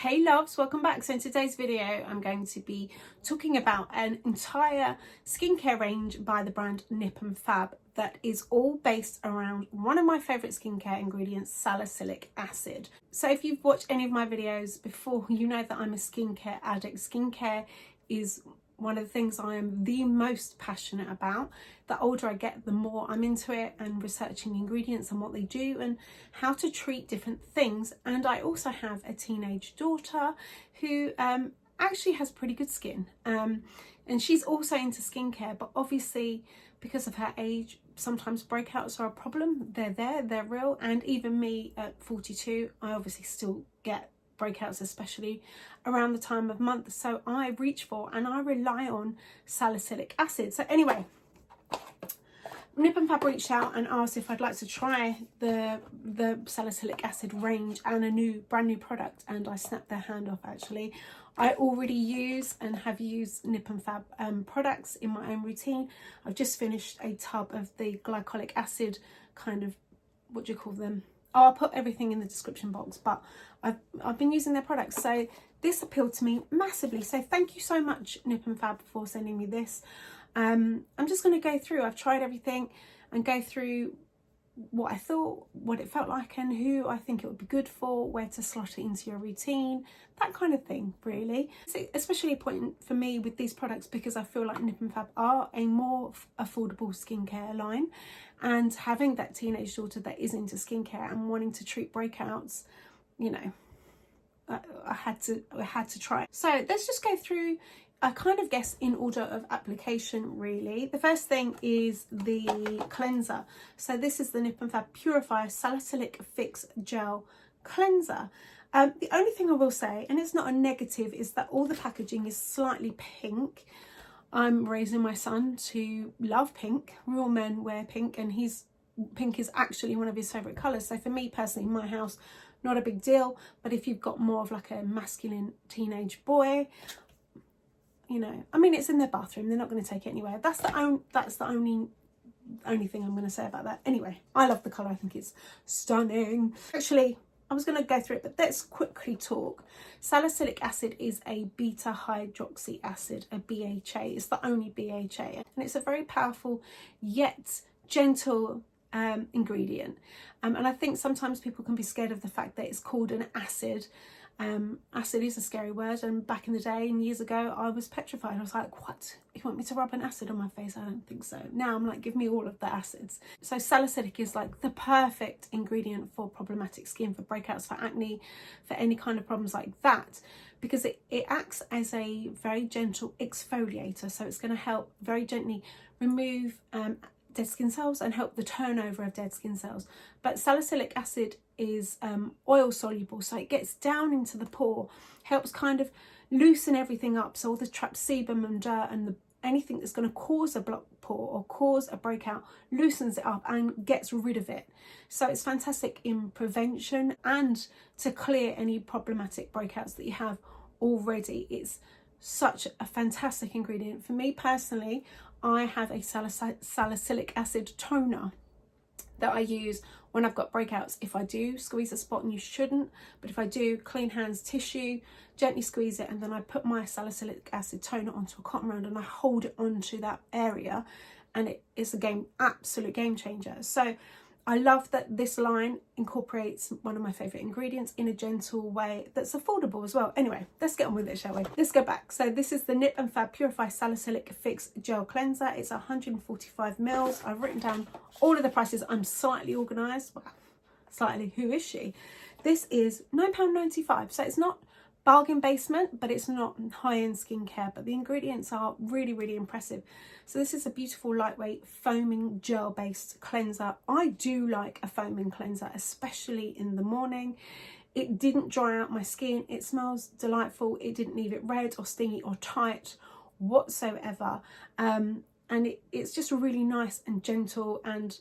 Hey loves, welcome back. So in today's video I'm going to be talking about an entire skincare range by the brand NIP+FAB that is all based around one of my favourite skincare ingredients, salicylic acid. So if you've watched any of my videos before, you know that I'm a skincare addict. Skincare is one of the things I am the most passionate about. The older I get, the more I'm into it and researching ingredients and what they do and how to treat different things. And I also have a teenage daughter who actually has pretty good skin. And she's also into skincare, but obviously because of her age, sometimes breakouts are a problem. They're there, they're real. And even me at 42, I obviously still get breakouts, especially around the time of month. So I reach for and I rely on salicylic acid. So anyway, NIP+FAB reached out and asked if I'd like to try the salicylic acid range and a brand new product, and I snapped their hand off. Actually, I already use and have used NIP+FAB products in my own routine. I've just finished a tub of the glycolic acid kind of, what do you call them? Oh, I'll put everything in the description box, but I've been using their products, so this appealed to me massively. So thank you so much, NIP+FAB, for sending me this. I'm just going to go through. I've tried everything and go through what I thought, what it felt like, and who I think it would be good for, where to slot it into your routine, that kind of thing, really. It's especially important for me with these products because I feel like NIP+FAB are a more affordable skincare line, and having that teenage daughter that is into skincare and wanting to treat breakouts, you know, I had to try it. So let's just go through. I kind of guess in order of application, really. The first thing is the cleanser. So this is the NIP+FAB Purifier Salicylic Fix Gel Cleanser. The only thing I will say, and it's not a negative, is that all the packaging is slightly pink. I'm raising my son to love pink. Real men wear pink, and pink is actually one of his favourite colours. So for me personally, in my house, not a big deal. But if you've got more of like a masculine teenage boy, you know, I mean, it's in their bathroom, they're not going to take it anywhere. That's the only thing I'm going to say about that. Anyway, I love the colour. I think it's stunning. Actually, I was going to go through it, but let's quickly talk. Salicylic acid is a beta hydroxy acid, a BHA. It's the only BHA, and it's a very powerful yet gentle ingredient. And I think sometimes people can be scared of the fact that it's called an acid. Acid is a scary word, and back in the day and years ago I was petrified. I was like, what? You want me to rub an acid on my face? I don't think so. Now I'm like, give me all of the acids. So salicylic is like the perfect ingredient for problematic skin, for breakouts, for acne, for any kind of problems like that, because it acts as a very gentle exfoliator. So it's going to help very gently remove dead skin cells and help the turnover of dead skin cells. But salicylic acid is oil soluble, so it gets down into the pore, helps kind of loosen everything up, so all the trapped sebum and dirt and anything that's going to cause a blocked pore or cause a breakout, loosens it up and gets rid of it. So it's fantastic in prevention and to clear any problematic breakouts that you have already. It's such a fantastic ingredient. For me personally, I have a salicylic acid toner that I use when I've got breakouts. If I do squeeze a spot, and you shouldn't, but if I do, clean hands, tissue, gently squeeze it, and then I put my salicylic acid toner onto a cotton round and I hold it onto that area, and it's absolute game changer. So I love that this line incorporates one of my favourite ingredients in a gentle way that's affordable as well. Anyway, let's get on with it, shall we? Let's go back. So this is the NIP+FAB Purify Salicylic Fix Gel Cleanser. It's 145 mils. I've written down all of the prices. I'm slightly organised. Well, slightly, who is she? This is £9.95. So it's not bargain basement, but it's not high-end skincare, but the ingredients are really, really impressive. So this is a beautiful lightweight foaming gel based cleanser. I do like a foaming cleanser, especially in the morning. It didn't dry out my skin. It smells delightful. It didn't leave it red or stingy or tight whatsoever, and it's just really nice and gentle, and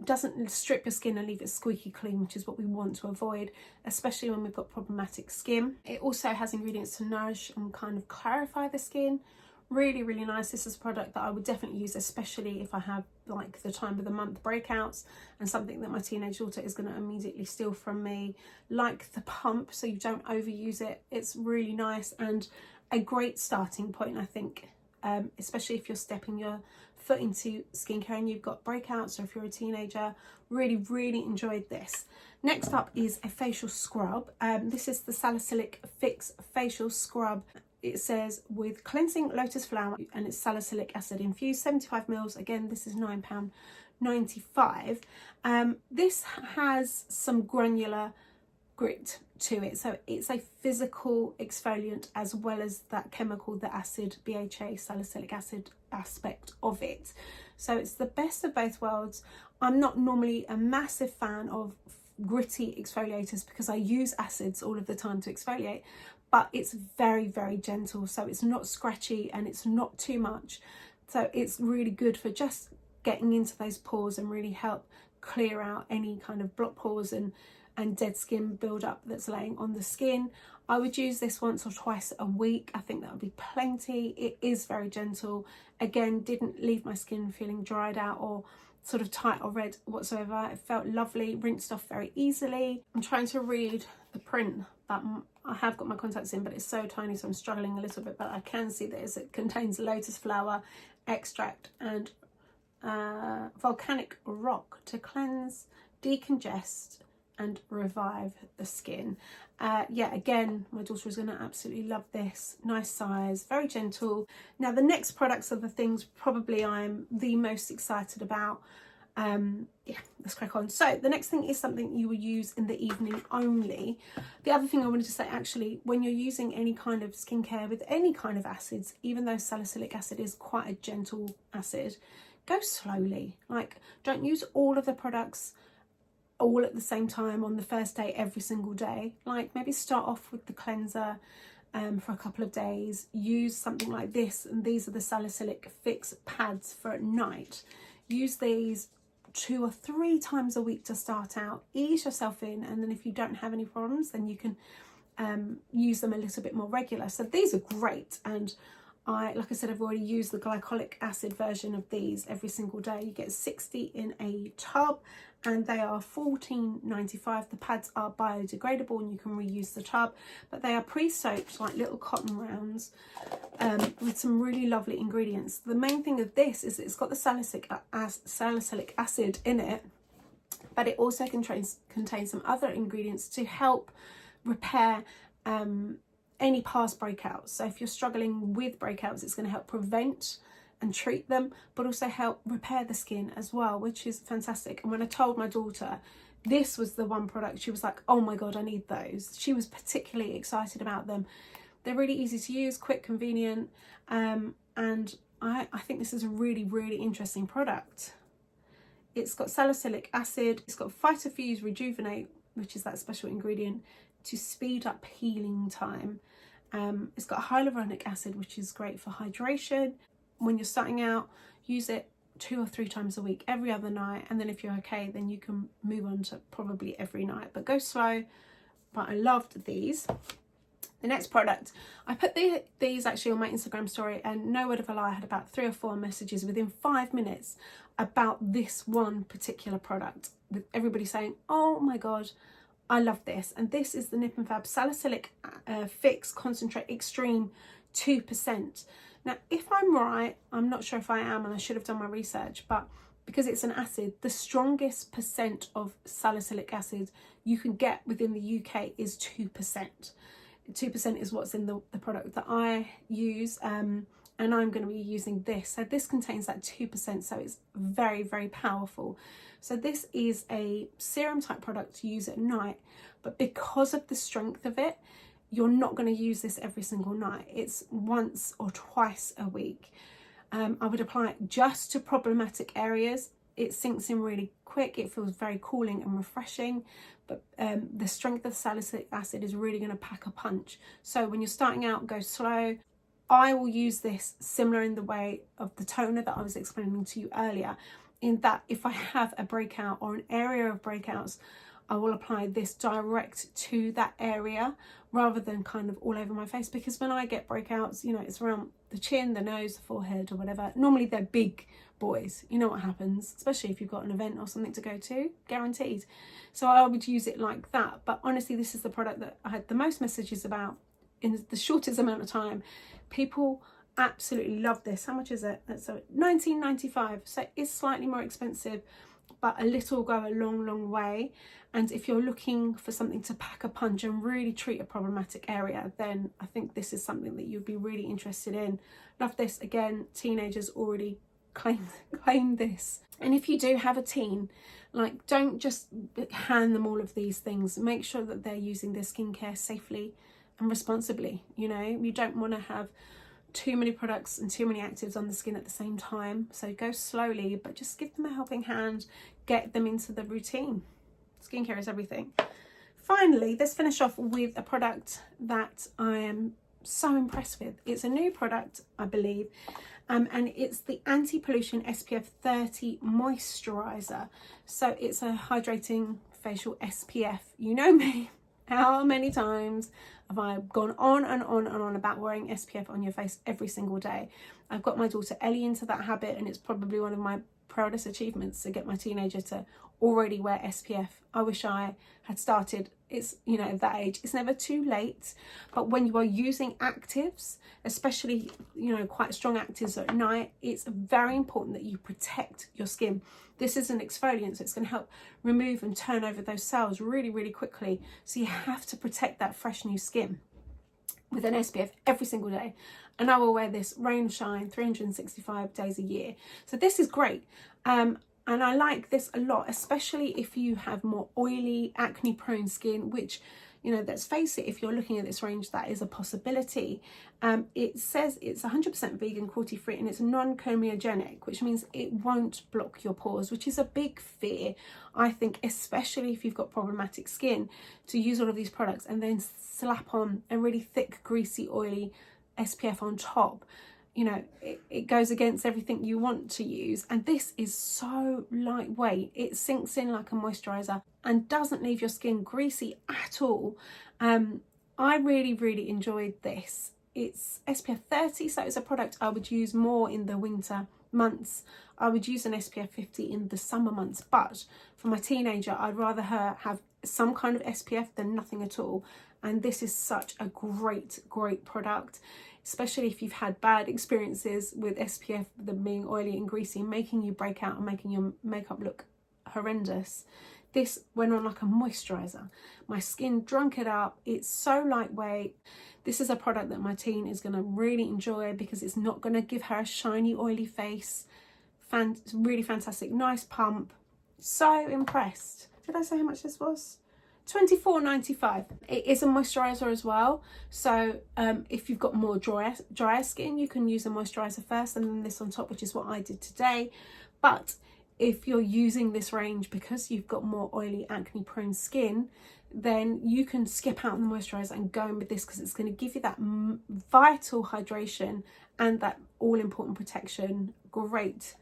doesn't strip your skin and leave it squeaky clean, which is what we want to avoid, especially when we've got problematic skin. It also has ingredients to nourish and kind of clarify the skin, Really, really nice. This is a product that I would definitely use, especially if I have like the time of the month breakouts and something that my teenage daughter is going to immediately steal from me, like the pump, so you don't overuse it. It's really nice and a great starting point, I think, especially if you're stepping your foot into skincare and you've got breakouts, or if you're a teenager. Really, really enjoyed this. Next up is a facial scrub. This is the Salicylic Fix facial scrub. It says with cleansing lotus flower and it's salicylic acid infused, 75 mils. Again, this is £9.95. This has some granular grit to it, so it's a physical exfoliant as well as that chemical, the acid, BHA, salicylic acid aspect of it. So it's the best of both worlds. I'm not normally a massive fan of gritty exfoliators because I use acids all of the time to exfoliate, but it's very, very gentle, so it's not scratchy and it's not too much. So it's really good for just getting into those pores and really help clear out any kind of block pores and dead skin build-up that's laying on the skin. I would use this once or twice a week. I think that would be plenty. It is very gentle. Again, didn't leave my skin feeling dried out or sort of tight or red whatsoever. It felt lovely, rinsed off very easily. I'm trying to read the print, but I have got my contacts in, but it's so tiny, so I'm struggling a little bit, but I can see that it contains lotus flower extract and volcanic rock to cleanse, decongest and revive the skin. Yeah, again, my daughter is going to absolutely love this. Nice size, very gentle. Now the next products are the things probably I'm the most excited about. Yeah, let's crack on. So the next thing is something you will use in the evening only. The other thing I wanted to say, actually, when you're using any kind of skincare with any kind of acids, even though salicylic acid is quite a gentle acid, go slowly. Like, don't use all of the products all at the same time on the first day every single day. Like, maybe start off with the cleanser for a couple of days. Use something like this, and these are the Salicylic Fix pads for at night. Use these 2 or 3 times a week to start out. Ease yourself in, and then if you don't have any problems, then you can use them a little bit more regular. So these are great, and like I said, I've already used the glycolic acid version of these every single day. You get 60 in a tub and they are $14.95. The pads are biodegradable and you can reuse the tub, but they are pre-soaked like little cotton rounds with some really lovely ingredients. The main thing of this is it's got the salicylic acid in it, but it also contains some other ingredients to help repair any past breakouts. So if you're struggling with breakouts, it's going to help prevent and treat them, but also help repair the skin as well, which is fantastic. And when I told my daughter this was the one product, she was like, oh my god, I need those. She was particularly excited about them. They're really easy to use, quick, convenient, and I think this is a really, really interesting product. It's got salicylic acid, it's got phytofuse rejuvenate, which is that special ingredient to speed up healing time. It's got hyaluronic acid, which is great for hydration. When you're starting out, use it 2 or 3 times a week, every other night, and then if you're okay, then you can move on to probably every night, but go slow. But I loved these. The next product, I put these actually on my Instagram story, and no word of a lie, I had about 3 or 4 messages within 5 minutes about this one particular product, with everybody saying, oh my god, I love this. And this is the NIP+FAB Salicylic Fix Concentrate Extreme 2%. Now, if I'm right, I'm not sure if I am, and I should have done my research, but because it's an acid, the strongest percent of salicylic acid you can get within the UK is 2%. 2% is what's in the product that I use, and I'm going to be using this. So this contains that 2%, so it's very, very powerful. So this is a serum type product to use at night, but because of the strength of it, you're not going to use this every single night. It's once or twice a week. I would apply it just to problematic areas. It sinks in really quick. It feels very cooling and refreshing, but the strength of salicylic acid is really going to pack a punch. So when you're starting out, go slow. I will use this similar in the way of the toner that I was explaining to you earlier, in that if I have a breakout or an area of breakouts, I will apply this direct to that area rather than kind of all over my face, because when I get breakouts, you know, it's around the chin, the nose, the forehead or whatever. Normally they're big boys. You know what happens, especially if you've got an event or something to go to, guaranteed. So I would use it like that. But honestly, this is the product that I had the most messages about in the shortest amount of time. People absolutely love this. How much is it? So $19.95. So it's slightly more expensive, but a little go a long way. And if you're looking for something to pack a punch and really treat a problematic area, then I think this is something that you'd be really interested in. Love this. Again, teenagers already claim this. And if you do have a teen, like, don't just hand them all of these things. Make sure that they're using their skincare safely and responsibly. You know, you don't want to have too many products and too many actives on the skin at the same time. So go slowly, but just give them a helping hand, get them into the routine. Skincare is everything. Finally, let's finish off with a product that I am so impressed with. It's a new product, I believe, and it's the anti-pollution SPF 30 moisturizer. So it's a hydrating facial SPF. You know me, how many times have I gone on and on and on about wearing SPF on your face every single day? I've got my daughter Ellie into that habit, and it's probably one of my proudest achievements to get my teenager to already wear SPF. I wish I had started, it's, you know, at that age. It's never too late, but when you are using actives, especially, you know, quite strong actives at night, it's very important that you protect your skin. This is an exfoliant, so it's going to help remove and turn over those cells really quickly. So you have to protect that fresh new skin with an SPF every single day. And I will wear this rain, shine, 365 days a year. So this is great. And I like this a lot, especially if you have more oily, acne prone skin, which, you know, let's face it, if you're looking at this range, that is a possibility. It says it's 100% vegan, cruelty free, and it's non-comedogenic, which means it won't block your pores, which is a big fear, I think, especially if you've got problematic skin, to use all of these products and then slap on a really thick, greasy, oily SPF on top. You know, it goes against everything you want to use. And this is so lightweight. It sinks in like a moisturizer and doesn't leave your skin greasy at all. I really enjoyed this. It's SPF 30, so it's a product I would use more in the winter months. I would use an SPF 50 in the summer months, but for my teenager, I'd rather her have some kind of SPF than nothing at all. And this is such a great product, especially if you've had bad experiences with SPF, them being oily and greasy, making you break out and making your makeup look horrendous. This went on like a moisturizer. My skin drunk it up. It's so lightweight. This is a product that my teen is going to really enjoy because it's not going to give her a shiny, oily face. Really fantastic. Nice pump. So impressed. Did I say how much this was? $24.95. It is a moisturizer as well, so if you've got more drier skin, you can use a moisturizer first and then this on top, which is what I did today. But if you're using this range because you've got more oily, acne prone skin, then you can skip out on the moisturizer and go in with this, because it's going to give you that vital hydration and that all important protection. Great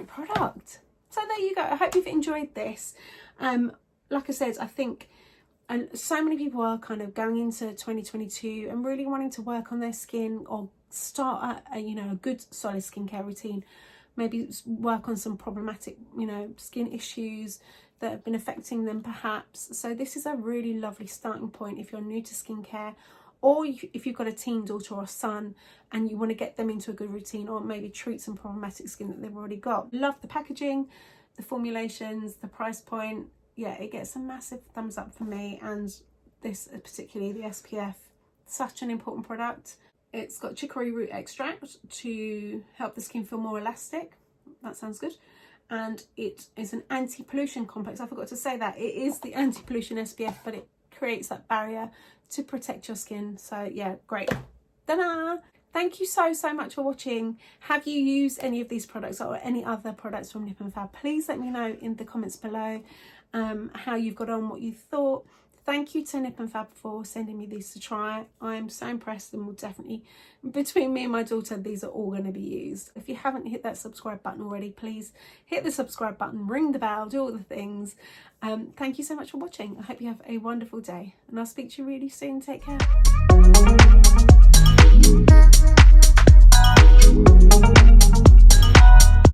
product. So there you go. I hope you've enjoyed this. Like I said, I think so many people are kind of going into 2022 and really wanting to work on their skin or start a good solid skincare routine. Maybe work on some problematic, skin issues that have been affecting them perhaps. So this is a really lovely starting point if you're new to skincare, or if you've got a teen daughter or son and you want to get them into a good routine, or maybe treat some problematic skin that they've already got. Love the packaging, the formulations, the price point. Yeah, it gets a massive thumbs up for me, and this particularly, the SPF, such an important product. It's got chicory root extract to help the skin feel more elastic. That sounds good. And it is an anti-pollution complex. I forgot to say that. It is the anti-pollution SPF, but it creates that barrier to protect your skin. So yeah, great. Ta-da! Thank you so much for watching. Have you used any of these products or any other products from NIP+FAB? Please let me know in the comments below how you've got on, what you thought. Thank you to NIP and Fab for sending me these to try. I'm so impressed, and will definitely, between me and my daughter, these are all going to be used. If you haven't hit that subscribe button already, please hit the subscribe button, ring the bell, do all the things. Thank you so much for watching. I hope you have a wonderful day, and I'll speak to you really soon. Take care.